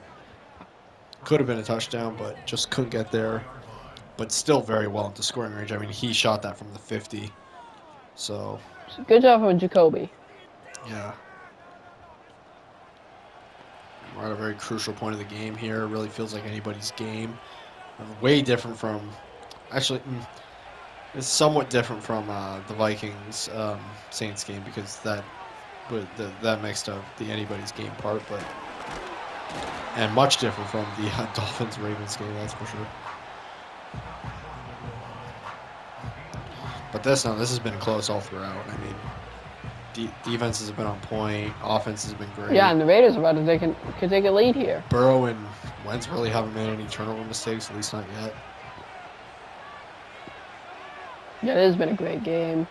S1: could have been a touchdown, but just couldn't get there. But still very well into scoring range. I mean, he shot that from the 50. So
S2: good job from Jacoby.
S1: Yeah. We're at a very crucial point of the game here. It really feels like anybody's game. Way different from, actually, it's somewhat different from the Vikings Saints game, because that mixed up the anybody's game part, but and much different from the Dolphins Ravens game, that's for sure. But this has been close all throughout. I mean, defenses have been on point. Offense has been great.
S2: Yeah, and the Raiders are about to take a lead here.
S1: Burrow and Wentz really haven't made any turnover mistakes, at least not yet.
S2: Yeah, it has been a great game.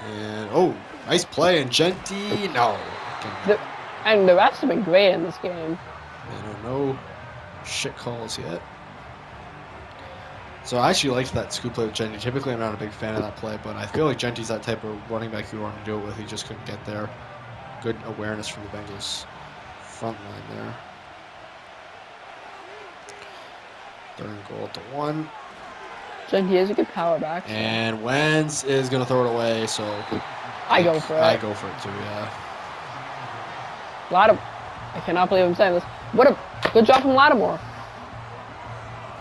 S1: And, nice play. And Genty, no.
S2: And the refs have been great in this game.
S1: No shit calls yet. So I actually liked that scoop play with Genty. Typically, I'm not a big fan of that play, but I feel like Genty's that type of running back you want to do it with. He just couldn't get there. Good awareness from the Bengals front line there. Third and goal at the 1.
S2: So he has a good power back. So.
S1: And Wentz is going to throw it away, so
S2: I go for it.
S1: I go for it too, yeah.
S2: Lattimore. I cannot believe I'm saying this. What a good job from Lattimore.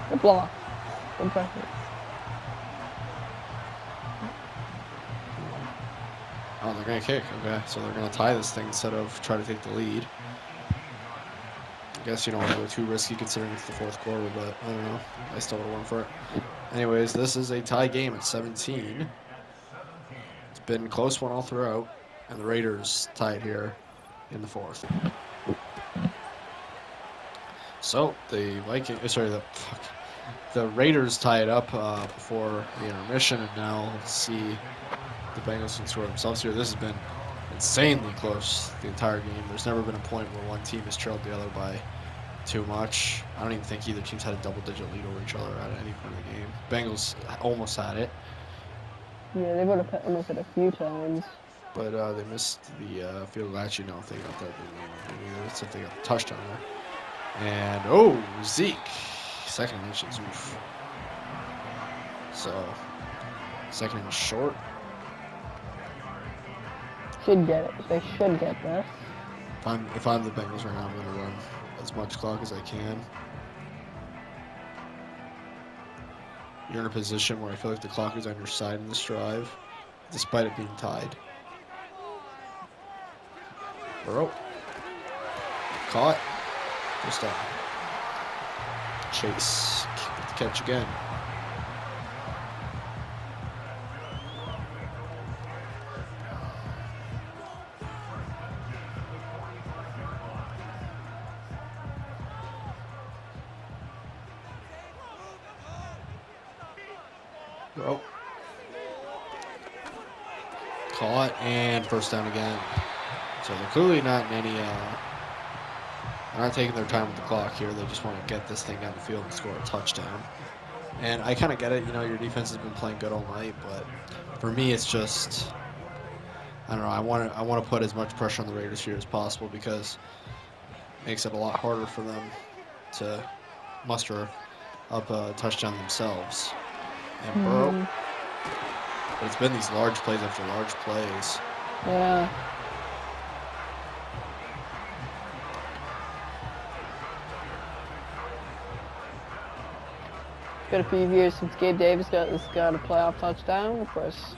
S2: Good block. Good pressure.
S1: Oh, they're going to kick. Okay, so they're going to tie this thing instead of try to take the lead. I guess you don't want to go too risky considering it's the fourth quarter, but I don't know. I still would have won for it. Anyways, this is a tie game at 17. It's been a close one all throughout, and the Raiders tied here in the fourth. So the the Raiders tie it up before the intermission, and now let's see the Bengals can score themselves here. This has been insanely close the entire game. There's never been a point where one team has trailed the other by too much. I don't even think either team's had a double-digit lead over each other at any point in the game. Bengals almost had it.
S2: Yeah, they would have almost hit a few times.
S1: But they missed the field goal. Actually, no, if they got that, they didn't either. It's if they got the touchdown there. And, oh, Zeke. Second inches. Oof. So, second and short.
S2: Should get it. They should get this.
S1: If I'm the Bengals right now, I'm going to run as much clock as I can. You're in a position where I feel like the clock is on your side in this drive, despite it being tied. Burrow. Caught. First down. Chase. Get the catch again. Burrow. Caught and first down again. So they're clearly not in any, they're not taking their time with the clock here. They just want to get this thing down the field and score a touchdown. And I kind of get it. You know, your defense has been playing good all night, but for me, it's just, I don't know. I want to put as much pressure on the Raiders here as possible because it makes it a lot harder for them to muster up a touchdown themselves. And Burrow. But it's been these large plays after large plays.
S2: Yeah. It's been a few years since Gabe Davis got a playoff touchdown. Of course,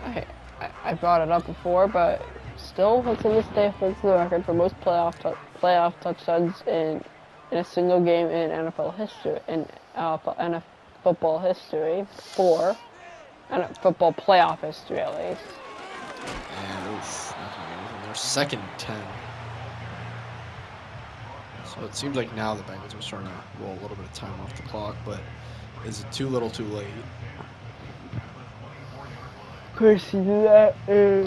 S2: I brought it up before, but still, to this day, holds the record for most playoff touchdowns in a single game in NFL history, in NFL football history, and football playoff history at least.
S1: And oof, not gonna get anything there. Second and 10. So it seems like now the Bengals are starting to roll a little bit of time off the clock, but is it too little too late?
S2: Of course, you do that.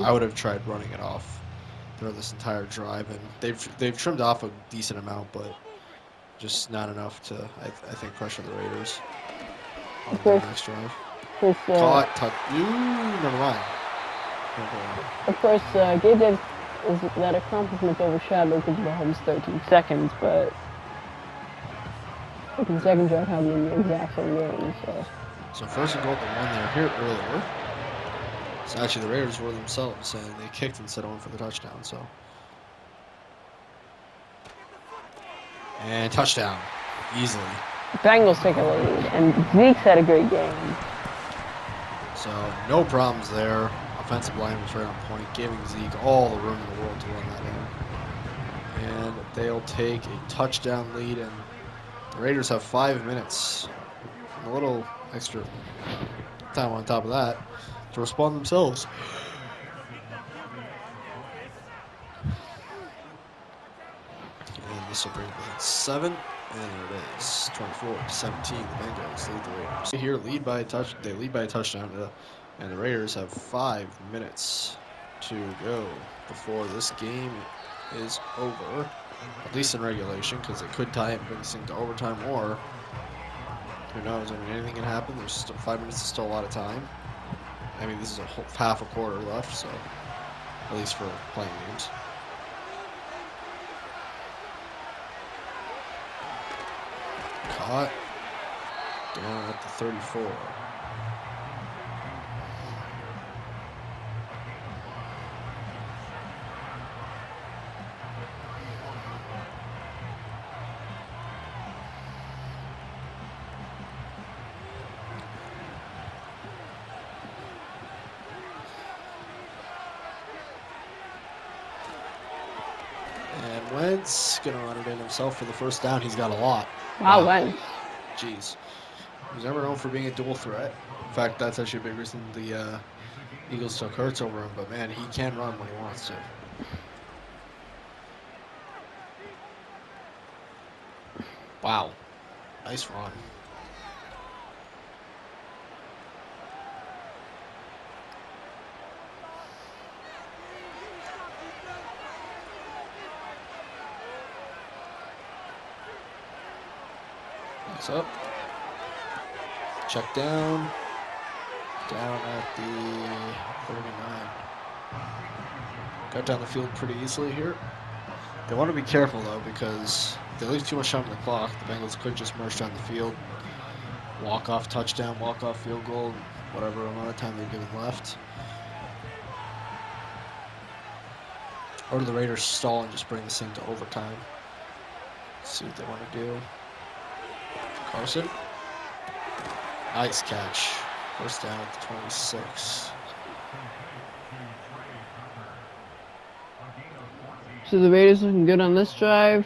S1: I would have tried running it off throughout this entire drive, and they've trimmed off a decent amount, but just not enough to, I think, pressure the Raiders on the next drive. Caught, never mind.
S2: Of course, Gabe Davis is that accomplishment overshadowed because of Mahomes' 13 seconds, but the second drive happened in the exact same game, so.
S1: So first and goal, the one there here earlier. So actually the Raiders were themselves, and they kicked instead of went for the touchdown, so. And touchdown, easily.
S2: Bengals take a lead, and Zeke's had a great game.
S1: So no problems there. Offensive line was right on point, giving Zeke all the room in the world to run that in. And they'll take a touchdown lead, and the Raiders have 5 minutes and a little extra time on top of that to respond themselves. And this will bring it within 7. And there it is, 24-17. The Bengals lead the Raiders. Here, they lead by a touchdown, and the Raiders have 5 minutes to go before this game is over. At least in regulation, because they could tie it and bring this thing to overtime, or Who knows? I mean, anything can happen. There's still 5 minutes. Is still a lot of time. I mean, this is a whole, half a quarter left, so at least for playing games. Caught down at the 34. And Wentz gonna run it in himself for the first down. He's got a lot.
S2: Wow, Wentz.
S1: Jeez. He's never known for being a dual threat. In fact, that's actually a big reason the Eagles took Hurts over him. But man, he can run when he wants to. Wow. Nice run. Nice up. Check down. Down at the 39. Got down the field pretty easily here. They want to be careful, though, because if they leave too much time on the clock, the Bengals could just march down the field, walk-off touchdown, walk-off field goal, whatever amount of time they're given left. Or do the Raiders stall and just bring this thing to overtime? Let's see what they want to do. Carson. Nice catch. First down at the 26.
S2: So the Raiders looking good on this drive.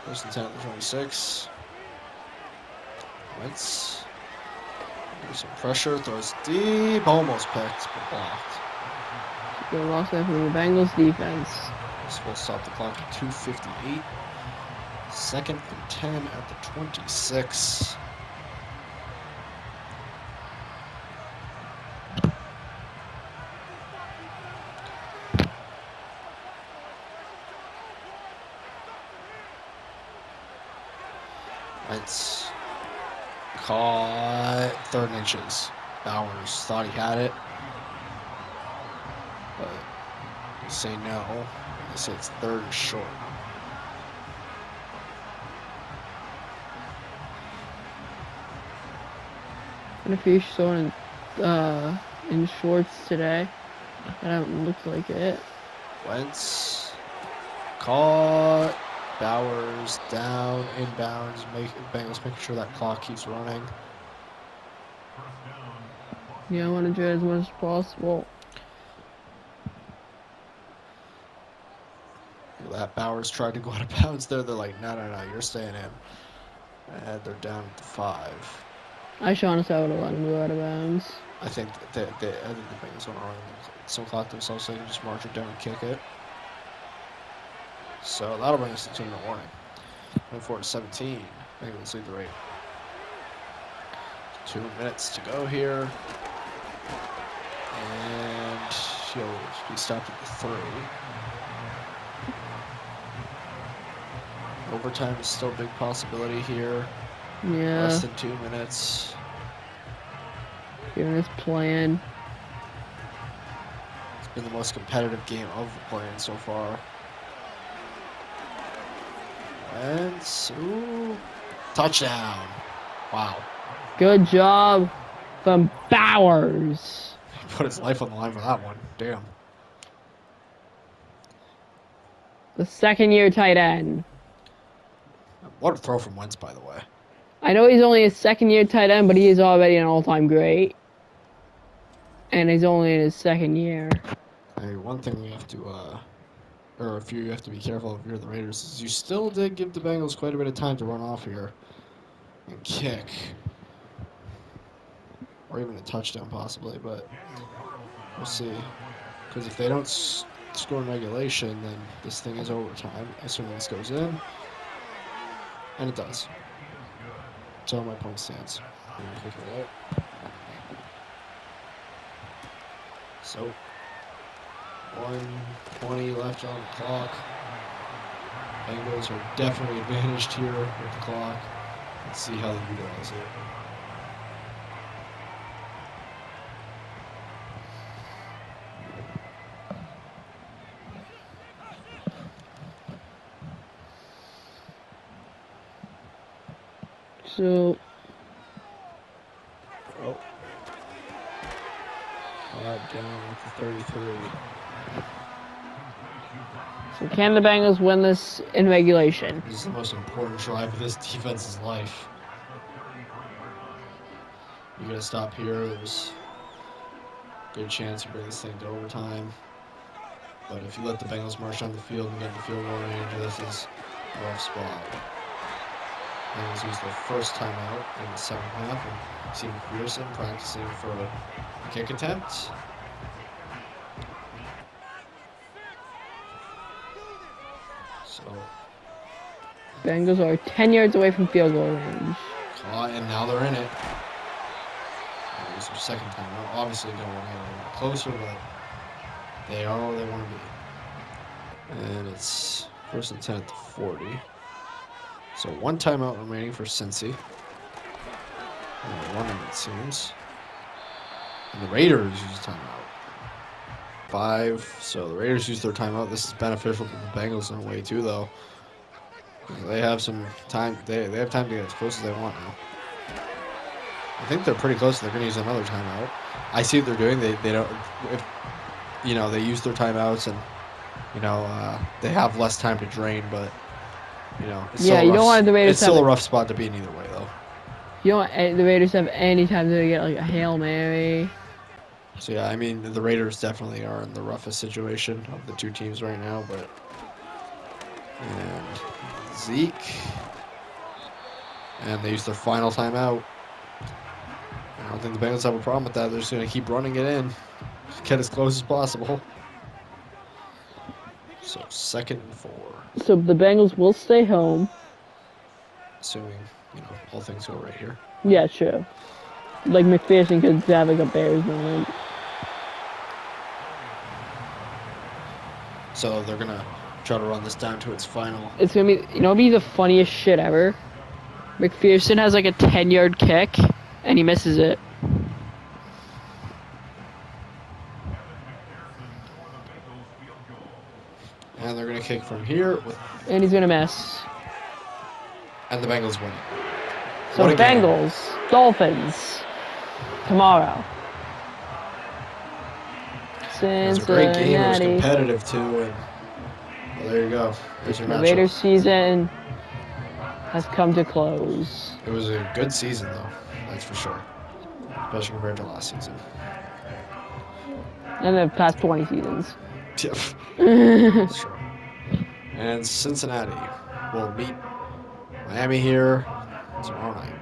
S1: First and 10 at the 26. Wentz. Give some pressure. Throws deep. Almost picked, but blocked.
S2: Good loss there from the Bengals defense.
S1: This will stop the clock at 2:58. Second and 10 at the 26. It's caught 3rd and inches. Bowers thought he had it, but they say no. They say it's 3rd and short.
S2: And if you saw in shorts today, that don't look like it.
S1: Wentz caught. Bowers down, inbounds. Bengals making sure that clock keeps running.
S2: Yeah, I want to do it as much as possible.
S1: That Bowers tried to go out of bounds there. They're like, no, you're staying in. And they're down at the 5.
S2: I honestly would have let him go out of bounds.
S1: I think the Bengals want to run some clock themselves so they can just march it down and kick it. So that'll bring us to 2-minute warning. 24-17. Bengals lead the rate. 2 minutes to go here. And he'll be stopped at the 3. Overtime is still a big possibility here.
S2: Yeah.
S1: Less than 2 minutes.
S2: Given his plan.
S1: It's been the most competitive game of the play-in so far. And ooh, touchdown. Wow.
S2: Good job from Bowers.
S1: He put his life on the line for that one. Damn.
S2: The second-year tight end.
S1: What a throw from Wentz, by the way.
S2: I know he's only a second-year tight end, but he is already an all-time great. And he's only in his second year.
S1: Hey, one thing we have to, or if you have to be careful if you're the Raiders, is you still did give the Bengals quite a bit of time to run off here and kick. Or even a touchdown, possibly, but we'll see. Because if they don't score in regulation, then this thing is overtime, assuming this goes in. And it does. So my point stands. So 1:20 left on the clock. Bengals are definitely advantaged here with the clock. Let's see how they utilize it.
S2: So,
S1: Down to 33.
S2: so can the Bengals win this in regulation?
S1: This is the most important drive of this defense's life. You gotta stop here. There's a good chance you bring this thing to overtime. But if you let the Bengals march down the field and get in the field goal range, this is a rough spot. Bengals use their first timeout in the second half, and see McPherson practicing for a kick attempt. So
S2: Bengals are 10 yards away from field goal range.
S1: caught, and now they're in it. Use their second timeout. Obviously, going to want to get a little bit closer, but they are where they want to be. And it's 1st and 10 at the 40. So one timeout remaining for Cincy. And one it seems. And the Raiders use a timeout. 5. So the Raiders use their timeout. This is beneficial to the Bengals in a way too, though. They have some time. They have time to get as close as they want now. I think they're pretty close. They're going to use another timeout. I see what they're doing. They don't. If, they use their timeouts and they have less time to drain, but it's
S2: Yeah, you don't want the Raiders.
S1: It's still a rough spot to be in either way, though.
S2: You don't want the Raiders to have any time to get like a Hail Mary.
S1: So yeah, I mean the Raiders definitely are in the roughest situation of the two teams right now, but and Zeke, and they use their final timeout. I don't think the Bengals have a problem with that. They're just going to keep running it in, get as close as possible. So 2nd and 4.
S2: So the Bengals will stay home.
S1: Assuming, all things go right here.
S2: Yeah, sure. Like McPherson could have like a Bears moment.
S1: So they're going to try to run this down to its final.
S2: It's going to be, it'll be the funniest shit ever. McPherson has like a 10-yard kick, and he misses it.
S1: And they're going to kick from here.
S2: And he's going to miss.
S1: And the Bengals win.
S2: So Bengals, Dolphins, tomorrow.
S1: It was a great game. It was competitive, too. And well, there you go. There's your matchup.
S2: The Raiders season has come to close.
S1: It was a good season, though. That's for sure. Especially compared to last season.
S2: And the past 20 seasons.
S1: Yep. That's true. And Cincinnati will meet Miami here tomorrow night.